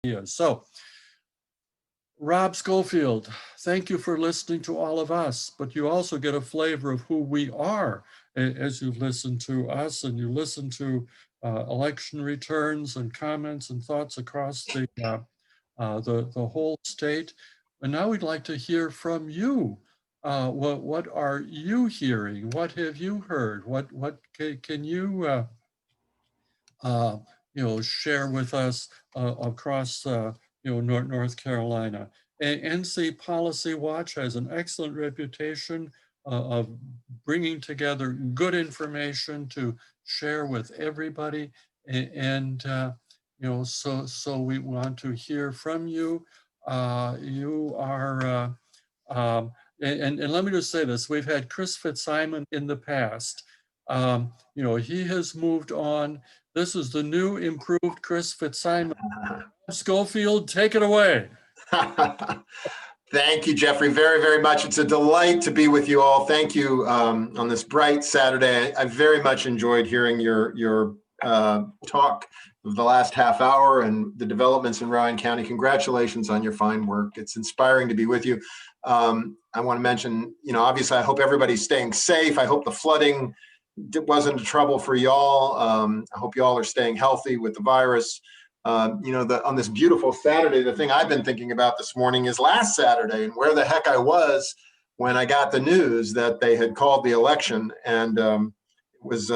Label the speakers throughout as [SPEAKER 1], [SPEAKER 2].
[SPEAKER 1] ideas. So, Rob Schofield, thank you for listening to all of us, but you also get a flavor of who we are as you listen to us and you listen to election returns and comments and thoughts across the whole state. And now we'd like to hear from you. What are you hearing? What have you heard? What can you share with us across North Carolina? NC Policy Watch has an excellent reputation of bringing together good information to share with everybody, and so we want to hear from you. You are, and let me just say this: we've had Chris Fitzsimon in the past. He has moved on. This is the new improved Chris Fitzsimon. Schofield, take it away.
[SPEAKER 2] Thank you, Jeffrey, very, very much. It's a delight to be with you all. Thank you on this bright Saturday. I very much enjoyed hearing your talk of the last half hour and the developments in Rowan County. Congratulations on your fine work. It's inspiring to be with you. I want to mention, obviously, I hope everybody's staying safe. I hope the flooding wasn't a trouble for y'all. I hope y'all are staying healthy with the virus. On this beautiful Saturday, the thing I've been thinking about this morning is last Saturday and where the heck I was when I got the news that they had called the election. And I was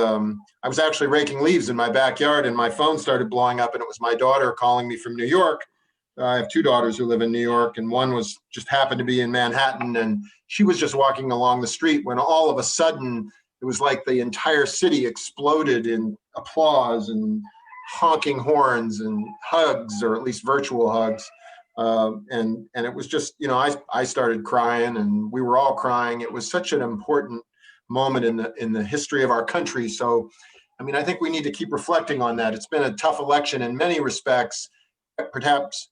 [SPEAKER 2] actually raking leaves in my backyard and my phone started blowing up and it was my daughter calling me from New York. I have two daughters who live in New York and one was just happened to be in Manhattan and she was just walking along the street when all of a sudden it was like the entire city exploded in applause and honking horns and hugs, or at least virtual hugs. And it was just, I started crying and we were all crying. It was such an important moment in the history of our country. So, I think we need to keep reflecting on that. It's been a tough election in many respects, perhaps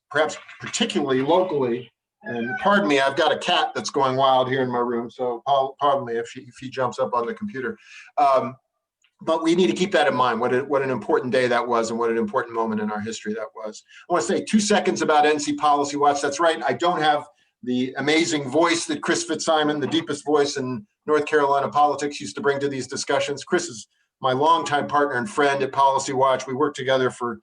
[SPEAKER 2] particularly locally. And pardon me, I've got a cat that's going wild here in my room. So pardon me if he jumps up on the computer. But we need to keep that in mind, what an important day that was and what an important moment in our history that was. I want to say 2 seconds about NC Policy Watch. That's right, I don't have the amazing voice that Chris Fitzsimon, the deepest voice in North Carolina politics, used to bring to these discussions. Chris is my longtime partner and friend at Policy Watch. We worked together for,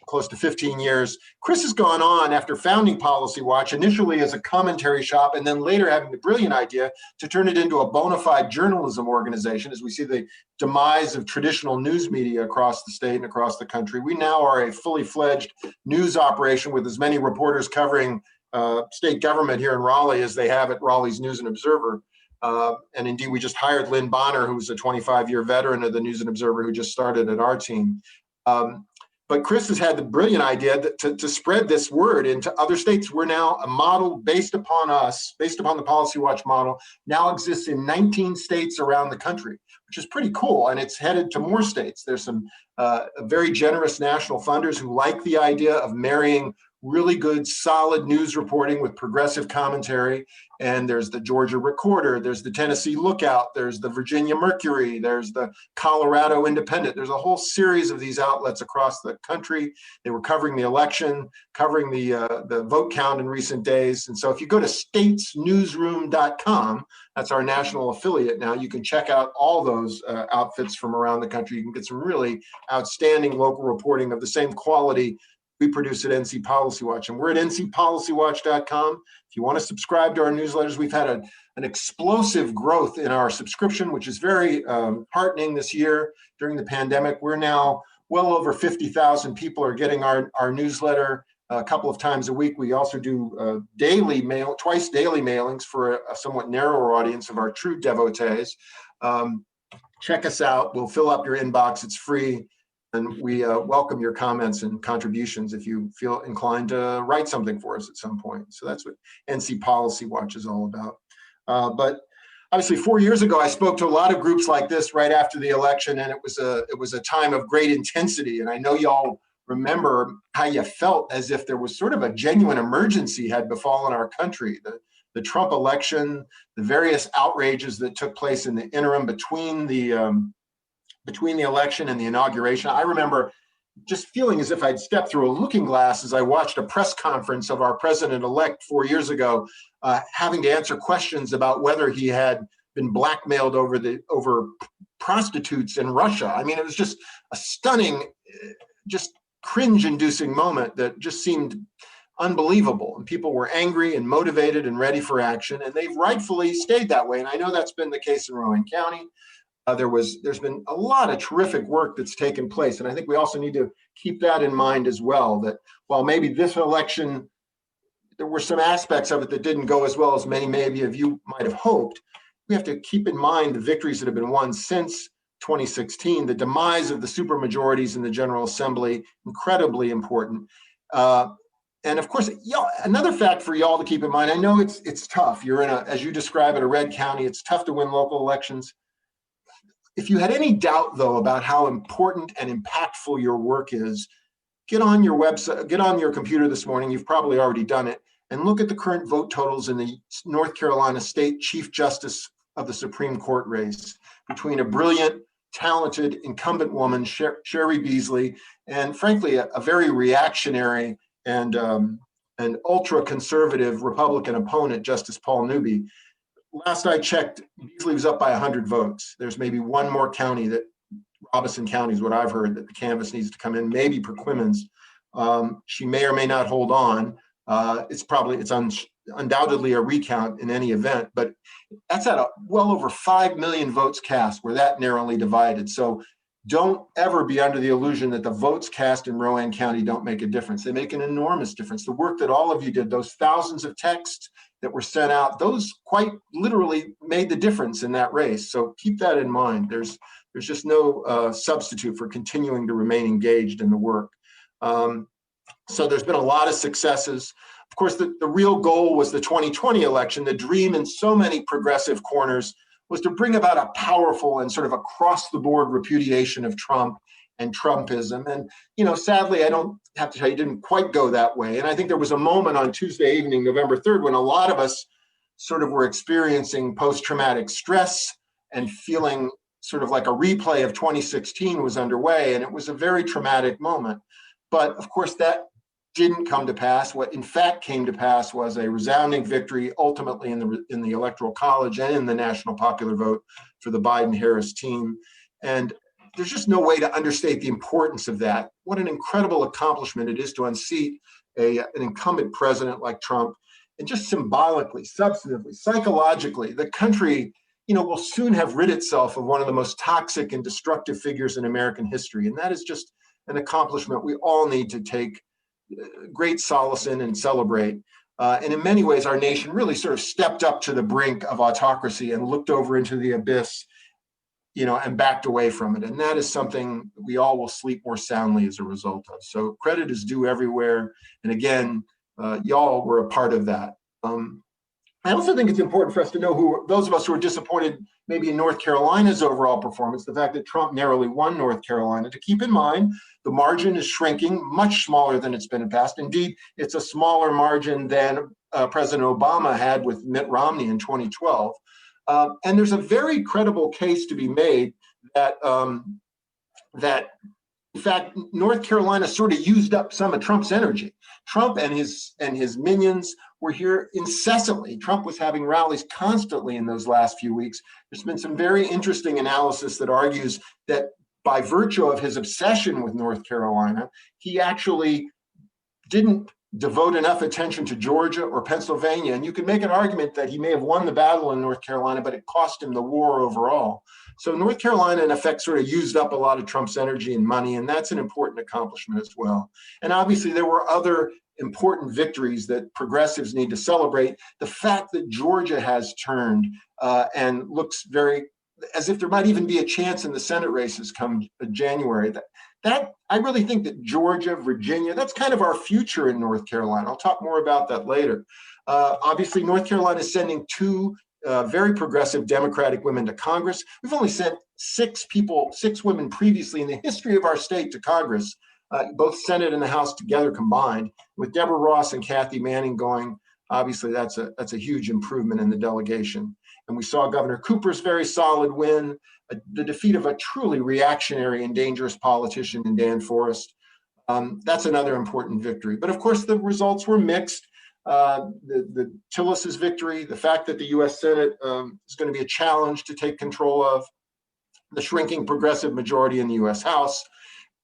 [SPEAKER 2] close to 15 years. Chris has gone on after founding Policy Watch, initially as a commentary shop, and then later having the brilliant idea to turn it into a bona fide journalism organization. As we see the demise of traditional news media across the state and across the country, we now are a fully fledged news operation with as many reporters covering state government here in Raleigh as they have at Raleigh's News and Observer. And indeed, we just hired Lynn Bonner, who's a 25-year veteran of the News and Observer, who just started at our team. But Chris has had the brilliant idea to spread this word into other states. We're now a model based upon us, based upon the Policy Watch model, now exists in 19 states around the country, which is pretty cool. And it's headed to more states. There's some very generous national funders who like the idea of marrying really good, solid news reporting with progressive commentary. And there's the Georgia Recorder, there's the Tennessee Lookout, there's the Virginia Mercury, there's the Colorado Independent. There's a whole series of these outlets across the country. They were covering the election, covering the vote count in recent days. And so if you go to statesnewsroom.com, that's our national affiliate now, you can check out all those outfits from around the country. You can get some really outstanding local reporting of the same quality we produce at NC Policy Watch. And we're at ncpolicywatch.com. If you want to subscribe to our newsletters, we've had an explosive growth in our subscription, which is very heartening this year during the pandemic. We're now well over 50,000 people are getting our newsletter a couple of times a week. We also do twice daily mailings for a somewhat narrower audience of our true devotees. Check us out. We'll fill up your inbox. It's free. And we welcome your comments and contributions if you feel inclined to write something for us at some point. So that's what NC Policy Watch is all about. But obviously 4 years ago, I spoke to a lot of groups like this right after the election, and it was a time of great intensity. And I know y'all remember how you felt as if there was sort of a genuine emergency had befallen our country. The Trump election, the various outrages that took place in the interim between the election and the inauguration. I remember just feeling as if I'd stepped through a looking glass as I watched a press conference of our president-elect 4 years ago, having to answer questions about whether he had been blackmailed over prostitutes in Russia. I mean, it was just a stunning, just cringe-inducing moment that just seemed unbelievable. And people were angry and motivated and ready for action, and they've rightfully stayed that way. And I know that's been the case in Rowan County. There's been a lot of terrific work that's taken place. And I think we also need to keep that in mind as well, that while maybe this election, there were some aspects of it that didn't go as well as maybe of you might have hoped, we have to keep in mind the victories that have been won since 2016, the demise of the supermajorities in the General Assembly, incredibly important. And of course, another fact for y'all to keep in mind, I know it's tough. You're in as you describe it, a red county. It's tough to win local elections. If you had any doubt, though, about how important and impactful your work is, get on your website, get on your computer this morning, you've probably already done it, and look at the current vote totals in the North Carolina State Chief Justice of the Supreme Court race between a brilliant, talented incumbent woman, Sherry Beasley, and frankly, a very reactionary and ultra-conservative Republican opponent, Justice Paul Newby. Last I checked, Beasley was up by 100 votes. There's maybe one more county, that Robeson County is what I've heard, that the canvas needs to come in, maybe Perquimans. She may or may not hold on. It's undoubtedly a recount in any event, but that's at well over 5 million votes cast. We're that narrowly divided. So don't ever be under the illusion that the votes cast in Rowan County don't make a difference. They make an enormous difference. The work that all of you did, those thousands of texts that were sent out, those quite literally made the difference in that race. So keep that in mind. There's just no substitute for continuing to remain engaged in the work. So there's been a lot of successes. Of course, the real goal was the 2020 election. The dream in so many progressive corners was to bring about a powerful and sort of across-the-board repudiation of Trump and Trumpism. And, sadly, I don't have to tell you, it didn't quite go that way. And I think there was a moment on Tuesday evening, November 3rd, when a lot of us sort of were experiencing post-traumatic stress and feeling sort of like a replay of 2016 was underway. And it was a very traumatic moment. But of course, that didn't come to pass. What in fact came to pass was a resounding victory, ultimately in the Electoral College and in the national popular vote for the Biden-Harris team. And there's just no way to understate the importance of that. What an incredible accomplishment it is to unseat an incumbent president like Trump. And just symbolically, substantively, psychologically, the country, will soon have rid itself of one of the most toxic and destructive figures in American history. And that is just an accomplishment we all need to take great solace in and celebrate. And in many ways, our nation really sort of stepped up to the brink of autocracy and looked over into the abyss, and backed away from it. And that is something we all will sleep more soundly as a result of. So credit is due everywhere. And again, y'all were a part of that. I also think it's important for us to know those of us who are disappointed maybe in North Carolina's overall performance, the fact that Trump narrowly won North Carolina, to keep in mind the margin is shrinking, much smaller than it's been in the past. Indeed, it's a smaller margin than President Obama had with Mitt Romney in 2012. And there's a very credible case to be made that in fact, North Carolina sort of used up some of Trump's energy. Trump and his minions were here incessantly. Trump was having rallies constantly in those last few weeks. There's been some very interesting analysis that argues that by virtue of his obsession with North Carolina, he actually didn't devote enough attention to Georgia or Pennsylvania. And you can make an argument that he may have won the battle in North Carolina, but it cost him the war overall. So North Carolina, in effect, sort of used up a lot of Trump's energy and money, and that's an important accomplishment as well. And obviously, there were other important victories that progressives need to celebrate. The fact that Georgia has turned and looks very as if there might even be a chance in the Senate races come January. That I really think that Georgia, Virginia, that's kind of our future in North Carolina. I'll talk more about that later. Obviously, North Carolina is sending two very progressive Democratic women to Congress. We've only sent six women previously in the history of our state to Congress, both Senate and the House together combined. With Deborah Ross and Kathy Manning going, obviously that's a huge improvement in the delegation. And we saw Governor Cooper's very solid win, the defeat of a truly reactionary and dangerous politician in Dan Forest. That's another important victory. But of course, the results were mixed. The Tillis's victory, the fact that the U.S. Senate is going to be a challenge to take control of, the shrinking progressive majority in the U.S. House.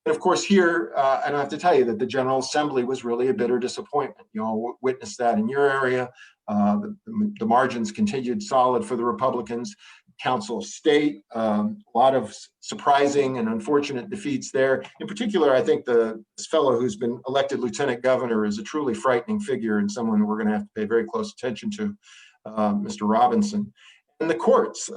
[SPEAKER 2] And of course, here, I don't have to tell you that the General Assembly was really a bitter disappointment. You all witnessed that in your area. The margins continued solid for the Republicans. Council of State, a lot of surprising and unfortunate defeats there. In particular, I think this fellow who's been elected lieutenant governor is a truly frightening figure and someone we're going to have to pay very close attention to, Mr. Robinson. And the courts,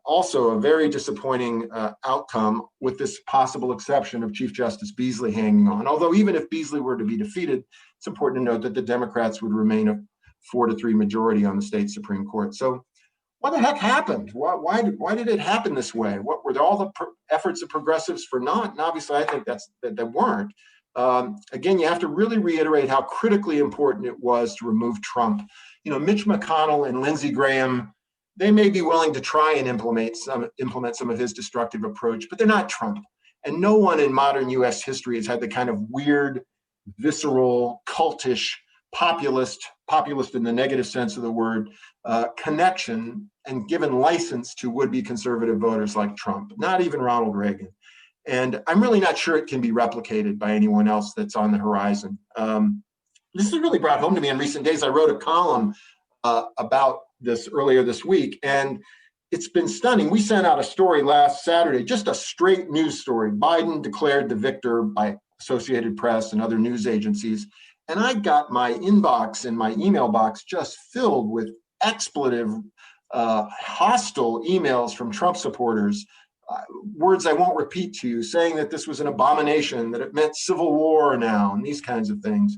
[SPEAKER 2] also a very disappointing outcome with this possible exception of Chief Justice Beasley hanging on. Although even if Beasley were to be defeated, it's important to note that the Democrats would remain a 4-3 majority on the state Supreme Court. So what the heck happened? Why did it happen this way? What were all the efforts of progressives for not? And obviously, I think that weren't. Again, you have to really reiterate how critically important it was to remove Trump. You know, Mitch McConnell and Lindsey Graham, they may be willing to try and implement some of his destructive approach, but they're not Trump. And no one in modern U.S. history has had the kind of weird, visceral, cultish, populist in the negative sense of the word, connection and given license to would-be conservative voters like Trump, not even Ronald Reagan. And I'm really not sure it can be replicated by anyone else that's on the horizon. This has really brought home to me in recent days. I wrote a column about this earlier this week, and it's been stunning. We sent out a story last Saturday, just a straight news story. Biden declared the victor by Associated Press and other news agencies. And I got my inbox and my email box just filled with expletive, hostile emails from Trump supporters, words I won't repeat to you, saying that this was an abomination, that it meant civil war now, and these kinds of things.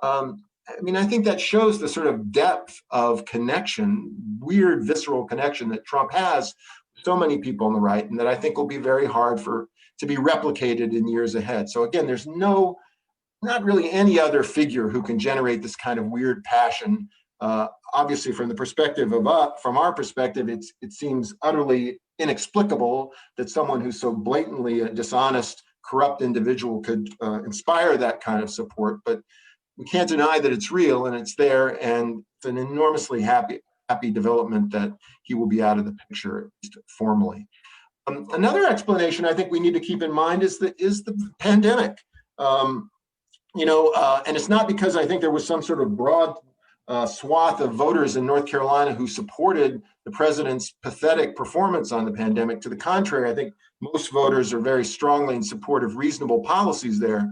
[SPEAKER 2] I mean, I think that shows the sort of depth of connection, weird, visceral connection that Trump has with so many people on the right, and that I think will be very hard to be replicated in years ahead. So again, there's not really any other figure who can generate this kind of weird passion. Obviously, from our perspective, it seems utterly inexplicable that someone who's so blatantly a dishonest, corrupt individual could inspire that kind of support. But we can't deny that it's real and it's there, and it's an enormously happy development that he will be out of the picture, at least formally. Another explanation I think we need to keep in mind is the pandemic. And it's not because I think there was some sort of broad swath of voters in North Carolina who supported the president's pathetic performance on the pandemic. To the contrary, I think most voters are very strongly in support of reasonable policies there.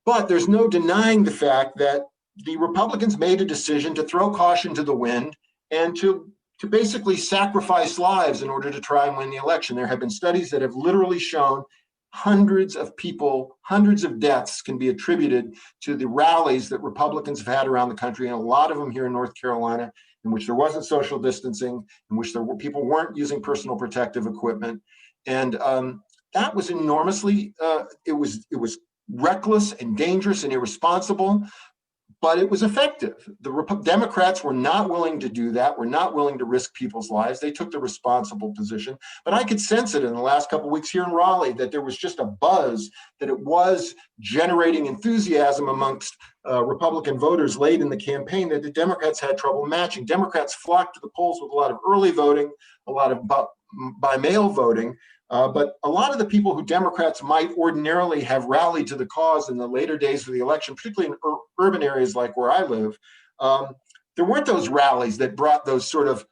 [SPEAKER 2] But there's no denying the fact that the Republicans made a decision to throw caution to the wind and to basically sacrifice lives in order to try and win the election. There have been studies that have literally shown hundreds of deaths can be attributed to the rallies that Republicans have had around the country, and a lot of them here in North Carolina, in which there wasn't social distancing, in which people weren't using personal protective equipment. And that was enormously, it was reckless and dangerous and irresponsible, but it was effective. The Democrats were not willing to do that, were not willing to risk people's lives. They took the responsible position. But I could sense it in the last couple of weeks here in Raleigh that there was just a buzz, that it was generating enthusiasm amongst Republican voters late in the campaign that the Democrats had trouble matching. Democrats flocked to the polls with a lot of early voting, a lot of by mail voting. But a lot of the people who Democrats might ordinarily have rallied to the cause in the later days of the election, particularly in urban areas like where I live, there weren't those rallies that brought those sort of,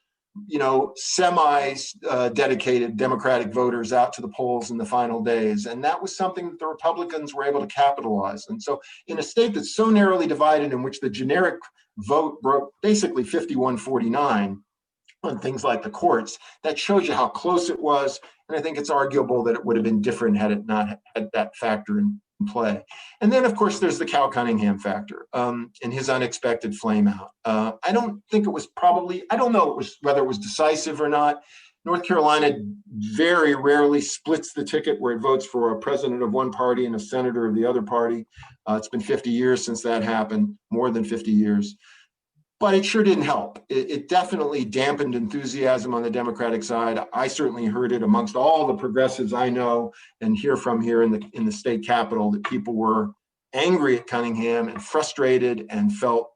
[SPEAKER 2] semi-dedicated Democratic voters out to the polls in the final days. And that was something that the Republicans were able to capitalize. And so in a state that's so narrowly divided, in which the generic vote broke basically 51-49, on things like the courts, that shows you how close it was. And I think it's arguable that it would have been different had it not had that factor in play. And then, of course, there's the Cal Cunningham factor and his unexpected flame out. I don't know whether it was decisive or not. North Carolina very rarely splits the ticket where it votes for a president of one party and a senator of the other party. It's been 50 years since that happened, more than 50 years. But it sure didn't help. It definitely dampened enthusiasm on the Democratic side. I certainly heard it amongst all the progressives I know and hear from here in the state capitol, that people were angry at Cunningham and frustrated and felt,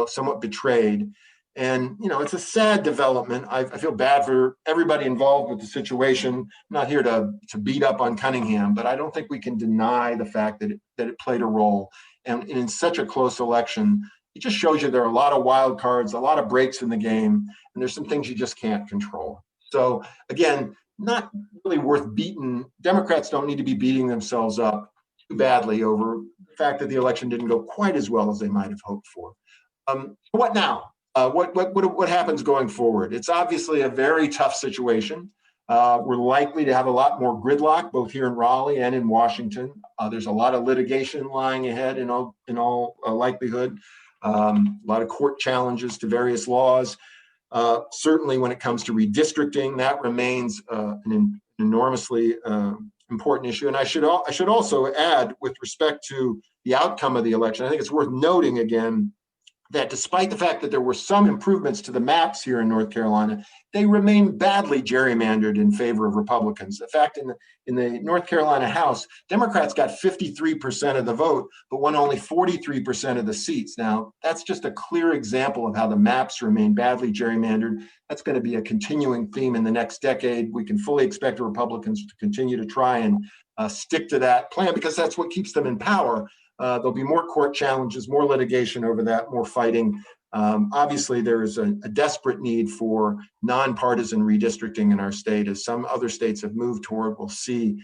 [SPEAKER 2] somewhat betrayed. And, it's a sad development. I feel bad for everybody involved with the situation. I'm not here to beat up on Cunningham, but I don't think we can deny the fact that it played a role. And in such a close election, it just shows you there are a lot of wild cards, a lot of breaks in the game, and there's some things you just can't control. So again, not really worth beating. Democrats don't need to be beating themselves up too badly over the fact that the election didn't go quite as well as they might have hoped for. What now? What happens going forward? It's obviously a very tough situation. We're likely to have a lot more gridlock, both here in Raleigh and in Washington. There's a lot of litigation lying ahead in all likelihood. A lot of court challenges to various laws. Certainly when it comes to redistricting, that remains an enormously important issue. And I should also add, with respect to the outcome of the election, I think it's worth noting again that despite the fact that there were some improvements to the maps here in North Carolina, they remain badly gerrymandered in favor of Republicans. In fact, in the North Carolina House, Democrats got 53% of the vote, but won only 43% of the seats. Now, that's just a clear example of how the maps remain badly gerrymandered. That's going to be a continuing theme in the next decade. We can fully expect the Republicans to continue to try and stick to that plan because that's what keeps them in power. There'll be more court challenges, more litigation over that, more fighting. Obviously, there is a desperate need for nonpartisan redistricting in our state, as some other states have moved toward. We'll see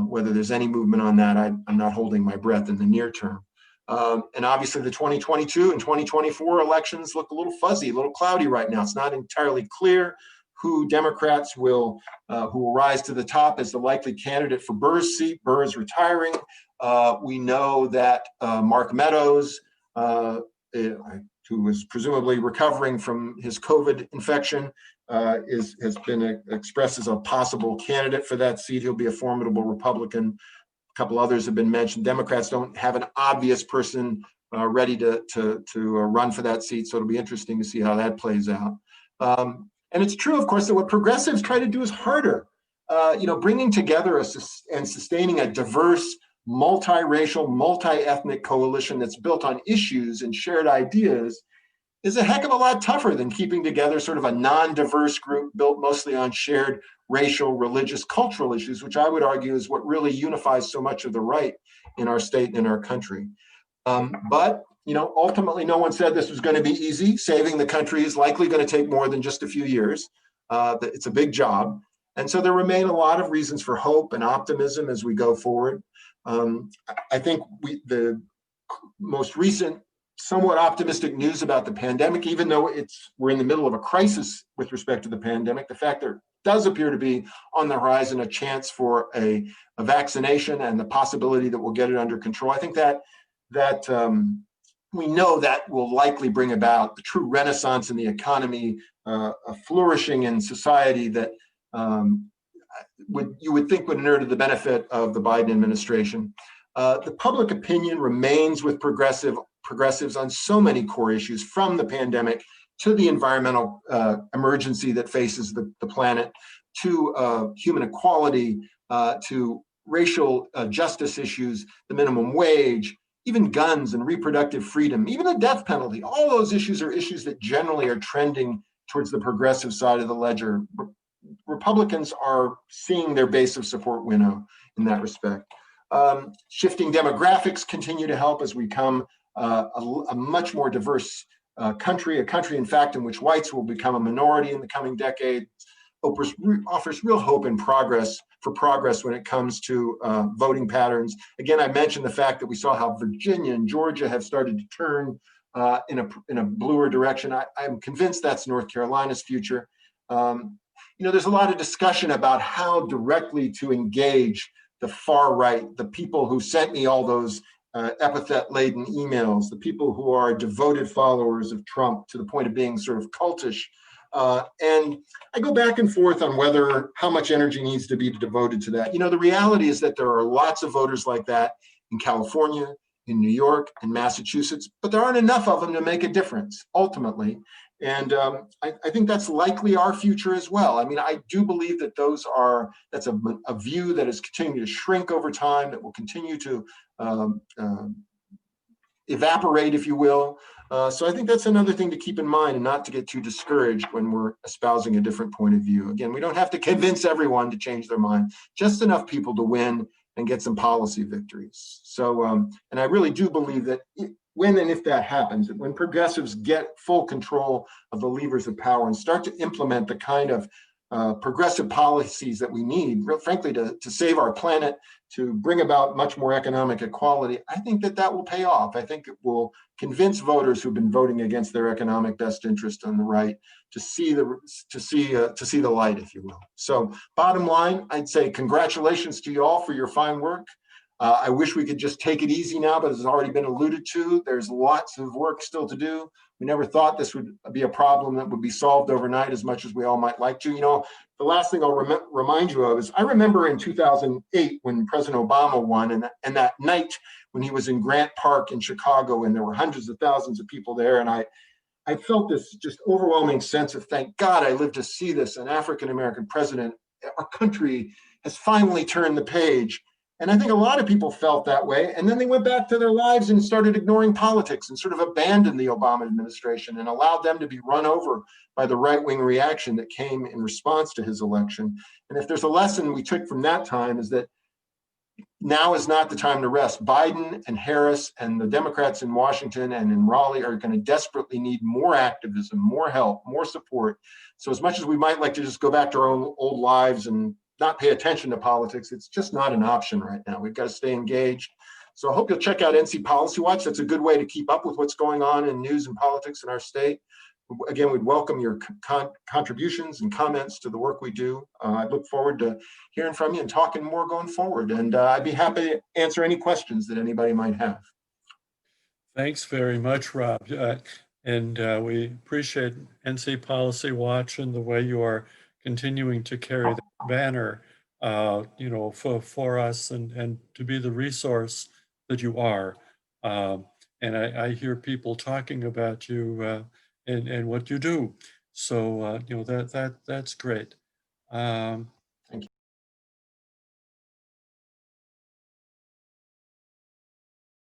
[SPEAKER 2] whether there's any movement on that. I'm not holding my breath in the near term. And obviously, the 2022 and 2024 elections look a little fuzzy, a little cloudy right now. It's not entirely clear who Democrats who will rise to the top as the likely candidate for Burr's seat. Burr is retiring. We know that Mark Meadows, who is presumably recovering from his COVID infection, has been expressed as a possible candidate for that seat. He'll be a formidable Republican. A couple others have been mentioned. Democrats don't have an obvious person ready to run for that seat, so it'll be interesting to see how that plays out. And it's true, of course, that what progressives try to do is harder. Bringing together and sustaining a diverse, multiracial, multi-ethnic coalition that's built on issues and shared ideas is a heck of a lot tougher than keeping together sort of a non-diverse group built mostly on shared racial, religious, cultural issues, which I would argue is what really unifies so much of the right in our state and in our country. But ultimately, no one said this was going to be easy. Saving the country is likely going to take more than just a few years. It's a big job. And so there remain a lot of reasons for hope and optimism as we go forward. I think the most recent, somewhat optimistic news about the pandemic, even though we're in the middle of a crisis with respect to the pandemic, the fact there does appear to be on the horizon a chance for a vaccination and the possibility that we'll get it under control. I think that we know that will likely bring about the true renaissance in the economy, a flourishing in society that you would think would inure to the benefit of the Biden administration. The public opinion remains with progressives on so many core issues, from the pandemic to the environmental emergency that faces the planet, to human equality, to racial justice issues, the minimum wage, even guns and reproductive freedom, even the death penalty. All those issues are issues that generally are trending towards the progressive side of the ledger. Republicans are seeing their base of support winnow in that respect. Shifting demographics continue to help as we become a much more diverse country, a country, in fact, in which whites will become a minority in the coming decade. Offers real hope and progress when it comes to voting patterns. Again, I mentioned the fact that we saw how Virginia and Georgia have started to turn in a bluer direction. I'm convinced that's North Carolina's future. There's a lot of discussion about how directly to engage the far right, the people who sent me all those epithet-laden emails, the people who are devoted followers of Trump to the point of being sort of cultish. And I go back and forth on how much energy needs to be devoted to that. The reality is that there are lots of voters like that in California, in New York, and Massachusetts, but there aren't enough of them to make a difference ultimately. And I think that's likely our future as well. I mean, I do believe that that's a view that is continuing to shrink over time, that will continue to evaporate, if you will. So I think that's another thing to keep in mind, and not to get too discouraged when we're espousing a different point of view. Again, we don't have to convince everyone to change their mind, just enough people to win and get some policy victories. So, and I really do believe that when and if that happens, when progressives get full control of the levers of power and start to implement the kind of progressive policies that we need, frankly, to save our planet, to bring about much more economic equality, I think that that will pay off. I think it will convince voters who've been voting against their economic best interest on the right to see the light, if you will. So, bottom line, I'd say congratulations to you all for your fine work. I wish we could just take it easy now, but as has already been alluded to, there's lots of work still to do. We never thought this would be a problem that would be solved overnight as much as we all might like to. You know, the last thing I'll remind you of is I remember in 2008 when President Obama won, and that night when he was in Grant Park in Chicago, and there were hundreds of thousands of people there, and I felt this just overwhelming sense of, thank God I lived to see this, an African-American president. Our country has finally turned the page. And I think a lot of people felt that way. And then they went back to their lives and started ignoring politics and sort of abandoned the Obama administration and allowed them to be run over by the right-wing reaction that came in response to his election. And if there's a lesson we took from that time, is that now is not the time to rest. Biden and Harris and the Democrats in Washington and in Raleigh are going to desperately need more activism, more help, more support. So as much as we might like to just go back to our own old lives and not pay attention to politics, it's just not an option right now. We've got to stay engaged. So I hope you'll check out NC Policy Watch. That's a good way to keep up with what's going on in news and politics in our state. Again, we'd welcome your contributions and comments to the work we do. I look forward to hearing from you and talking more going forward. And I'd be happy to answer any questions that anybody might have.
[SPEAKER 1] Thanks very much, Rob. And we appreciate NC Policy Watch and the way you are continuing to carry that banner, for us and to be the resource that you are. And I hear people talking about you and what you do. So, that's great.